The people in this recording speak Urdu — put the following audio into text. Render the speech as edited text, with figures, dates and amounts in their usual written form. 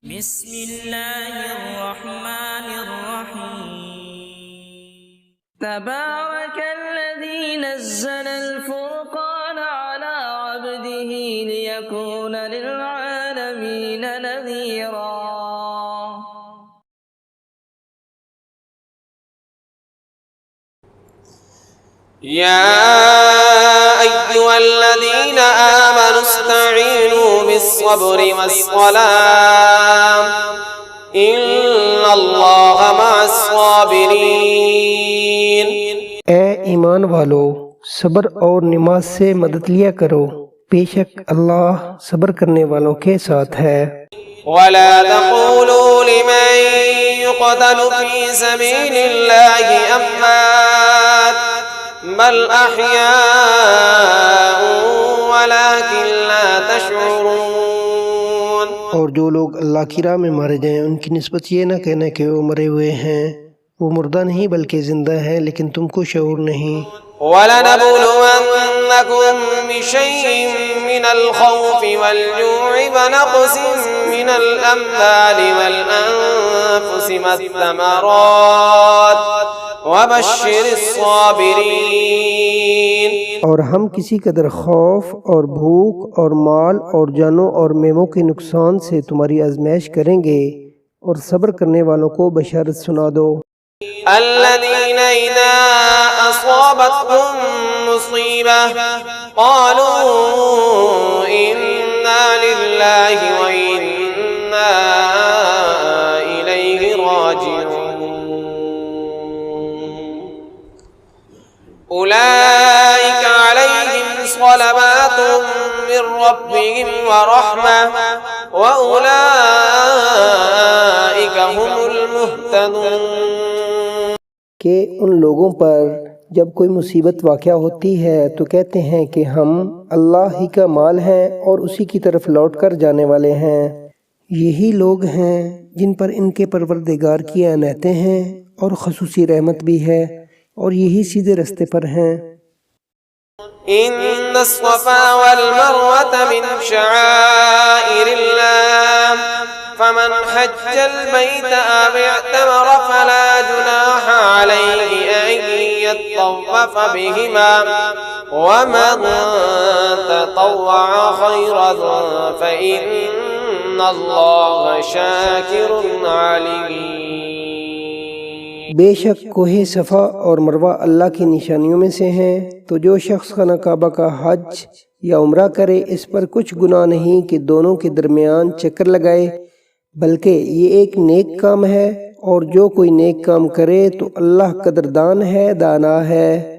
بسم الله الرحمن الرحيم تبارك الذي نزل الفرقان على عبده ليكون للعالمين نذيرا يا أيها الذين آمنوا استعينوا بالصبر والصلاة إن الله مع الصابرين۔ اے ایمان والو، صبر اور نماز سے مدد لیا کرو، بے شک اللہ صبر کرنے والوں کے ساتھ ہے۔ ولا تقولوا لمن يقتل في سبيل الله أموات بل أحياء ولكن لا تشعرون۔ اور جو لوگ اللہ کی راہ میں مارے جائیں ان کی نسبت یہ نہ کہنا کہ وہ مرے ہوئے ہیں، وہ مردہ نہیں بلکہ زندہ ہیں، لیکن تم کو شعور نہیں۔ وَلَنَبْلُوَنَّكُم بِشَيْءٍ مِّنَ الْخَوْفِ وَالْجُوعِ وَنَقْصٍ مِّنَ الْأَمْوَالِ وَالْأَنفُسِ وَالثَّمَرَاتِ وَبَشِّرِ الصَّابِرِينَ۔ اور ہم کسی قدر خوف اور بھوک اور مال اور جانوں اور میووں کے نقصان سے تمہاری آزمائش کریں گے، اور صبر کرنے والوں کو بشارت سنا دو۔ الذين إذا أصابتهم مصيبة قالوا إنا لله وإنا إليه راجعون أولئك عليهم صلوات من ربهم ورحمة وأولئك هم المهتدون۔ کہ ان لوگوں پر جب کوئی مصیبت واقع ہوتی ہے تو کہتے ہیں کہ ہم اللہ ہی کا مال ہیں اور اسی کی طرف لوٹ کر جانے والے ہیں۔ یہی لوگ ہیں جن پر ان کے پروردگار کی عنایتیں ہیں اور خصوصی رحمت بھی ہے، اور یہی سیدھے رستے پر ہیں۔ إن الصفا والمروة من شعائر الله فمن حج البيت أو اعتمر فلا جناح عليه أن يطوف بهما ومن تطوع خيرا فإن الله شاكر عليم۔ بے شک کوہ صفا اور مروہ اللہ کی نشانیوں میں سے ہیں، تو جو شخص خانہ کعبہ کا حج یا عمرہ کرے اس پر کچھ گناہ نہیں کہ دونوں کے درمیان چکر لگائے، بلکہ یہ ایک نیک کام ہے، اور جو کوئی نیک کام کرے تو اللہ قدردان ہے، دانا ہے۔